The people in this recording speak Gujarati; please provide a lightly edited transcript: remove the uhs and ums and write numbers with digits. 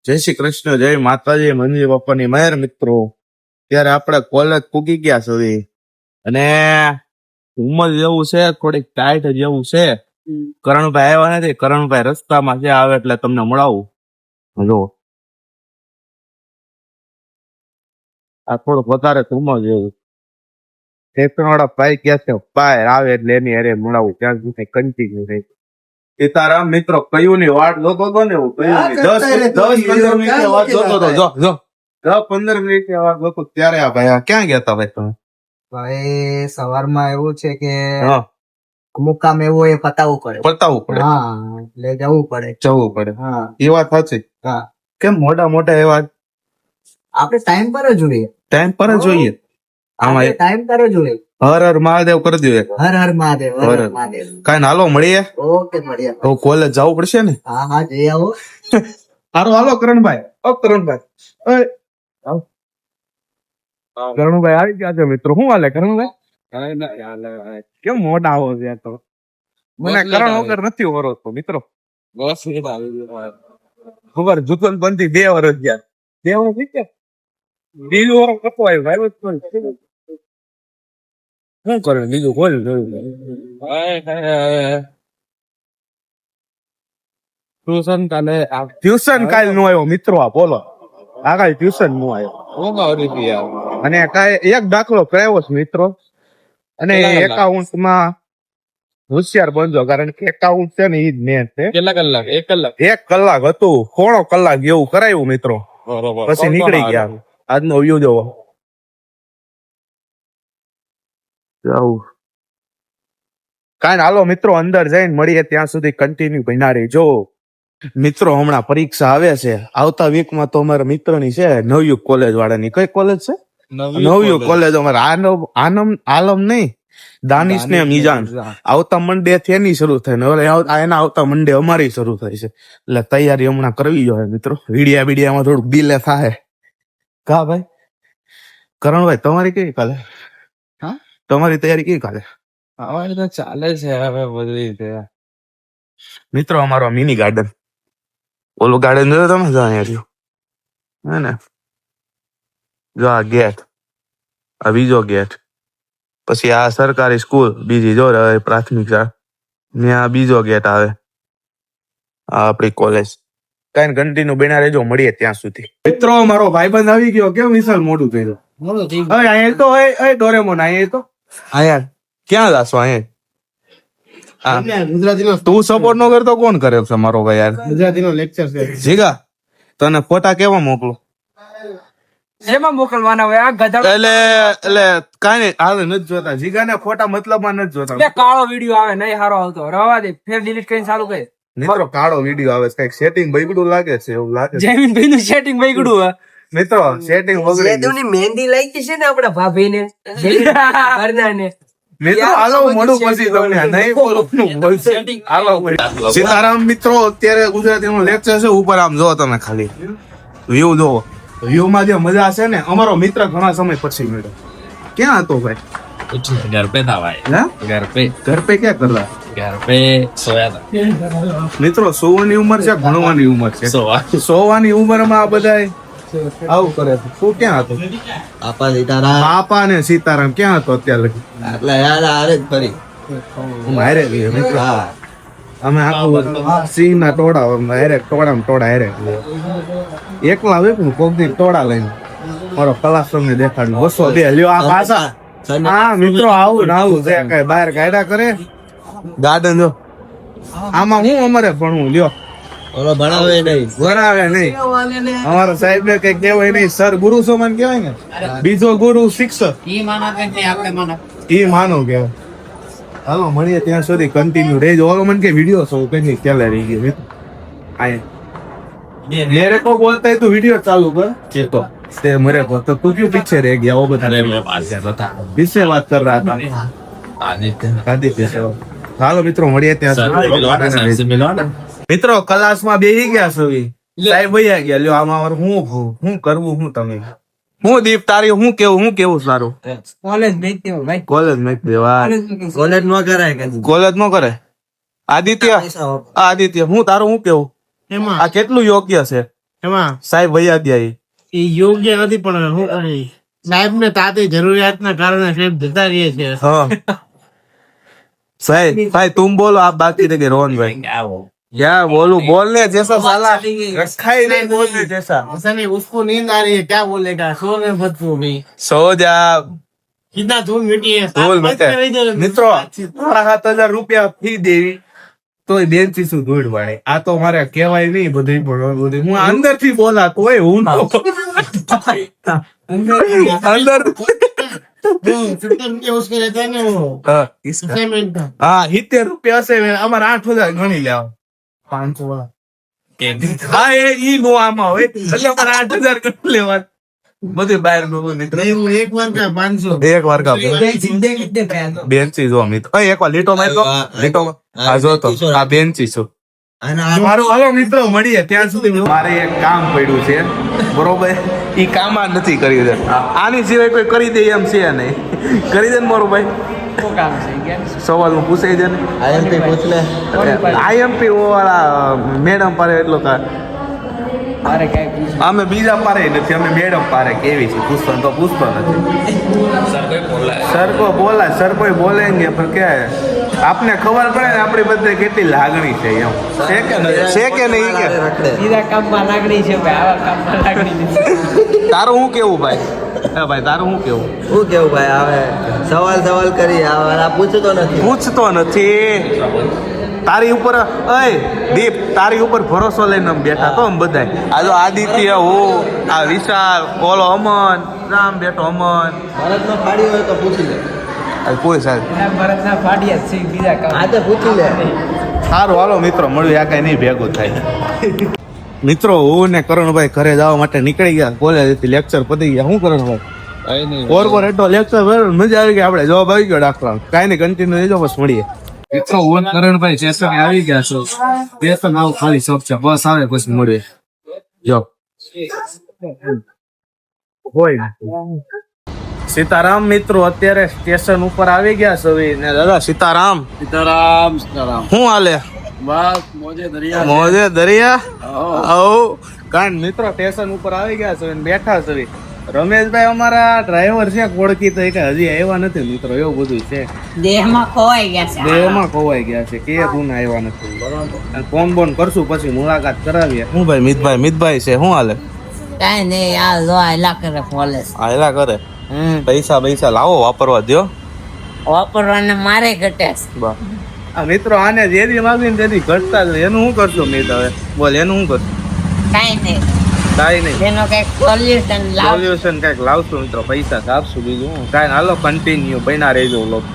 જય શ્રી કૃષ્ણ, જય માતાજી, મંદિર બાપાની મહેર. મિત્રો ત્યારે આપણે કોલેજ પૂગી ગયા છે અને ઉંમર જેવું છે, થોડીક ટાઈટ જેવું છે. કરણભાઈ આવ્યા નથી. કરણભાઈ રસ્તામાં છે, આવે એટલે તમને મળાવું. જો આ થોડુંક વધારે ઉંમર જેવું ટ્રેક્ટર વાળા ભાઈ ક્યાં છે, પાય આવે એટલે એની અરે મળાવું. ત્યાં સુધી કન્ટિન્યુ રહી. સીતારામ મિત્રો, કયું ની વાટ જોતો હતો ને, હું કયું 10-15 મિનિટ વાત જોતો હતો. જો 10-15 મિનિટ વાત જોતો ત્યારે આ ભાઈ ક્યાં ગયા હતા ભાઈ તમે? ભાઈ સવારમાં એવું છે કે હા, અમુક કામ એવું એ પતાવવું પડે. હા, એટલે જવું પડે. હા, એ વાત સાચી. હા, કેમ મોટા એવા આપણે ટાઈમ પર જ જોઈએ. ટાઈમ પર જ જોઈએ. આમાં ટાઈમ પર જ જોઈએ. હર હર મહાદેવ કરી દો. હર હર મહાદેવ, હર હર મહાદેવ. કાઈ હાલો મળીએ. ઓકે, મળીએ. તો કોલેજ જવું પડશે ને? હા, જઈ આવો. હાલો કરણભાઈ. કરણભાઈ આવી ગયા છે મિત્રો. શું હાલે કરણભાઈ? કેમ મોટા આવો છે તો? મને કરણ વગર નથી ઓળખતો મિત્રો. ખબર જુતન બંધી 2 વર્ષ ગયા. 2 વર્ષ થઈ ગયા. બીજું વર્ષ કપો આવ્યો ભાઈ. શું કરે બીજું કોઈ ટ્યુશન કાલ નો આવ્યો મિત્રો. આ બોલો આગળ ટ્યુશન નો આવ્યો અને કાંઈ એક દાખલો કરાવ્યો છે મિત્રો. અને એકાઉન્ટ માં હોશિયાર બનજો, કારણ કે એકાઉન્ટ છે ને ઈ જ મેન છે. એક કલાક હતું, 1/4 કલાક જેવું કરાયું મિત્રો. પછી નીકળી ગયા. આજનો વ્યૂ જોવો. કાંઈ હાલો મિત્રો, અંદર જઈને મળીએ. ત્યાં સુધી કન્ટિન્યુ ભણ્યા રહેજો મિત્રો. હમણાં પરીક્ષા આવે છે. આવતા વીકમાં તો અમારા મિત્રની છે, નવયુગ કોલેજ વાળાની. કઈ કોલેજ છે? નવયુગ કોલેજ. અમારા આલમ નહીં, દાનિશ ને મીજાન. આવતા મંડે થી એની શરૂ થાય ને એના આવતા મંડે અમારી શરૂ થાય છે. એટલે તૈયારી હમણાં કરવી જોઈએ મિત્રો. વિડિયામાં થોડુંક ડીલે થાય. કા ભાઈ? કરણભાઈ તમારી કેવી કાલે? હા, તમારી તૈયારી કેવી કાલે? અમારે તો ચાલે છે હવે બધી રીતે મિત્રો. અમારો મિની ગાર્ડન, ઓલું ગાર્ડન જોયું તમે? જો અહીંયા રહ્યું હે ને, જો આ ગેટ, આ બીજો ગેટ. પછી આ સરકારી સ્કૂલ બીજી, જો પ્રાથમિક શાળા ને આ બીજો ગેટ આવે. આ આપણી કોલેજ. કઈ કન્ટિન્યુ બન્યા રહેજો. મળીએ ત્યાં સુધી મિત્રો. મારો ભાઈબંધ આવી ગયો. કેમ વિશાલ મોઢું કર્યું? અહીંયા તો ડોરેમોન અહીંયા તો અહીંયા ક્યાં જાશો? અહીંયા ગુજરાતીનો તું સપોર્ટ નો કરતો કોણ કરે છે મારો ભાઈ? યાર ગુજરાતીનો લેક્ચર છે. જીગા તને ફોટા કેવા મોકલો? એમાં મોકલવાના હોય આ ગધા. એટલે કાઈ નહીં, હાલે નથી જોતા. જીગાને ફોટા મતલબમાં નથી જોતા. કાળો વિડીયો આવે નહીં સારો આવતો, રવા દે. ફેર ડિલીટ કરીને ચાલુ કરે. મિત્રો કાળો વિડીયો આવે છે, કઈક સેટિંગ બગડું લાગે છે એવું લાગે છે. જયમીનભાઈ નું સેટિંગ બગડ્યું હે મિત્રો. સેટિંગ બગડી સેતુની મહેંદી લાગી છે ને આપણા ભાભીને, ઘરનાને. મિત્રો હાલો મોડું પછી તમને નહીં બોલું. હાલો સીતારામ મિત્રો. અત્યારે ગુજરાતીનું લેક્ચર છે. ઉપર આમ જો તમે, ખાલી વ્યૂ જોવો. વ્યૂ માં જે મજા છે ને, અમારો મિત્ર ઘણા સમય પછી મળ્યો. ક્યાં હતો ભાઈ? घर पे था भाई. હા, घर पे ઘર પે ક્યાં કરતા? घर पे सोया था. મિત્રો સોવાની ઉંમર છે, ભણવાની ઉંમર છે. સોવાની ઉંમરમાં આ બધા આવું કરે છે. તું ક્યાં હતો? આપા સીતારામ. પાપા ને સીતારામ ક્યાં હતો અત્યારે લગી? એટલે યાર આરે જ ફરી. હું હારે ગયો મિત્રો. અમે આખું સિંહ ના ટોળા હારે, ટોળા હારે એકલા આવે ને કોક દી ટોળા લઈને મારો ક્લાસ ને દેખાડ્યું. 200 લ્યો આ પાછા. હા મિત્રો, આવું છે. કઈ બહાર ગાયડા કરે ગાર્ડન જો. આમાં હું અમારે ભણવું લ્યો. ઓલો ભણાવે નહીં. અમારા સાહેબ ને કઈ કહેવાય નહીં. સર ગુરુ સમાન કહેવાય ને. બીજો ગુરુ શિક્ષક. ઈ માનો કેવાય. હાલો મળીએ ત્યાં સુધી કન્ટિન્યુ રહેજો. ઓલો મને કે વિડીયો શો કઈ ચાલે રહી ગયો. मेरे को बोलता है तू वीडियो चालू कर तो ते मेरे को तो तू क्यों पीछे रह गया? वो बता किससे बात कर रहा था? आदित्य से. હાલો મિત્રો મળીએ ત્યાં. મિત્રો ક્લાસમાં બેસી ગયા છો. સાહેબ વયા ગયા. લ્યો આમાં હું કરવું? હું તમે હું દીપ તારી હું કેવું સારું? કોલેજ નહીં ભાઈ. કોલેજ નહીં કોલેજ નો કરાય. કોલેજ નો કરે. આદિત્ય હું તારું હું કેવું? આ કેટલું યોગ્ય છે? એમાં સાહેબ વૈયા ગયા એ યોગ્ય નથી પણ શું કરી સાહેબ ને તાતે જરૂરિયાતના કારણે સાહેબ જતા રહીએ છે हाँ सही भाई तुम बोलो आप बाकी रह रोहन भाई क्या बोलूं बोलने जैसा साला रखा ही नहीं बोलने जैसा ऐसा नहीं उसको नींद आ रही है क्या बोलेगा सो में मत सो भी सो जा कितना धूल मिट्टी है धूल मिट्टी मित्रों 7,000 રૂપિયા ફી દેવી તોય બેનથી શું ધૂળ વાળે આ તો મારે કહેવાય નહીં બધું પણ હું અંદર થી બોલા તોય હું અંદર उसके रहता है ना वो हाँ असाइनमेंट का 70 રૂપિયા હશે અમારે 8,000 ગણી લેવા 500 वाला હા ઈ નો આમાં હોય એટલે અમારે 8,000 ગણી લેવા બધું બહાર નું नहीं वो एक बार का 500 એક વાર કા જિંદગી કિતને પે તો બેન્ચી જો મિત્ર ઓય એક વાર લીટો મારતો લીટો આ જો તો આ બેન્ચી છું મારું હાલો મિત્રો મળીએ ત્યાં સુધી મારે એક કામ પડ્યું છે બરોબર ઈ કામ આ નથી કરી દે આની સિવાય કોઈ કરી દે એમ છે નહીં કરી દે ને મારું ભાઈ શું કામ છે કે સવાલ નું પૂછાઈ દે ને આઈએમપી પૂછ લે આઈએમપી વાળા મેડમ પારે એટલો કા મારે કઈ પૂછ અમે બીજા પારે નથી અમે મેડમ પારે કેવી છે પૂછતો નથી સર કો બોલા સર કોઈ બોલેંગે પણ કે આપને ખબર પડે ને આપણી બધે કેટલી લાગણી છે એમ છે કે નહીં કે સીધા કામમાં લાગણી છે ભાઈ આવા કામમાં લાગણી નથી તારું શું કેવું ભાઈ ભાઈ તારું શું કેવું શું કેવું ભાઈ આવે સવાલ કરી આવે આ પૂછતો નથી પૂછતો નથી તારી ઉપર અય દીપ તારી ઉપર ભરોસો લઈને અમે બેઠા તો અમે બધાય આ જો આદિત્ય હું આ વિશાલ ઓલો અમન રામ બેઠો અમન ભારતમાં ફાડી હોય તો પૂછી લે આ કોઈ સાહેબ એના ભરતના ફાડ્યા છે બીજા કામ આ તો પૂછી લે સારું હાલો મિત્રો મળ્યું આ કઈ નહીં ભેગું થાય મિત્રો હું ને કરણભાઈ ઘરે જવા માટે નીકળી ગયા કોલેજ થી લેક્ચર પતી ગયા શું કરણભાઈ કોર્પોરેટો લેક્ચર મજા આવી ગઈ આપણે જવાબ આવી ગયો દાખલા કાંઈ નહીં કન્ટિન્યુ રહેજો બસ મળીએ મિત્રો ઓન કરણભાઈ સ્ટેશન આવી ગયા છો સ્ટેશન આવું ખાલી શોપ છે બસ આવે પછી મળીએ જો હોય સીતારામ મિત્રો અત્યારે સ્ટેશન ઉપર આવી ગયા છે ને દાદા સીતારામ સીતારામ સીતારામ શું હાલે બસ મોજે દરિયા મોજે દરિયા આવો કાંઈ મિત્રો સ્ટેશન ઉપર આવી ગયા છે ને બેઠા છે રમેશભાઈ અમારા ડ્રાઈવર છે ઓળખી તો કે હજી આવ્યા નથી મિત્રો એવું બધું છે દેહમાં ખોવાઈ ગયા છે દેહમાં ખોવાઈ ગયા છે કે ગુણ આવ્યા નથી અને ફોન બોન કરશું પછી મુલાકાત કરાવીએ શું ભાઈ મિતભાઈ છે શું હાલે કઈ નહીં આ લો આયલા કરે પોલીસ આયલા કરે પૈસા લાવો વાપરવા દ્યો વાપરવાને મારે ઘટે છે. આ મિત્રો આને જેથી માગીને તેથી ઘટતા જ એનું શું કરશો મિત હવે બોલ એનું શું કરશું કઈ નહીં કાંઈ નહીં તેનો કઈક સોલ્યુશન લાવ સોલ્યુશન કઈક લાવશું મિત્રો પૈસા આપશું બીજું હું કાંઈ હાલો કન્ટિન્યુ બન્યા રહેજો લોકો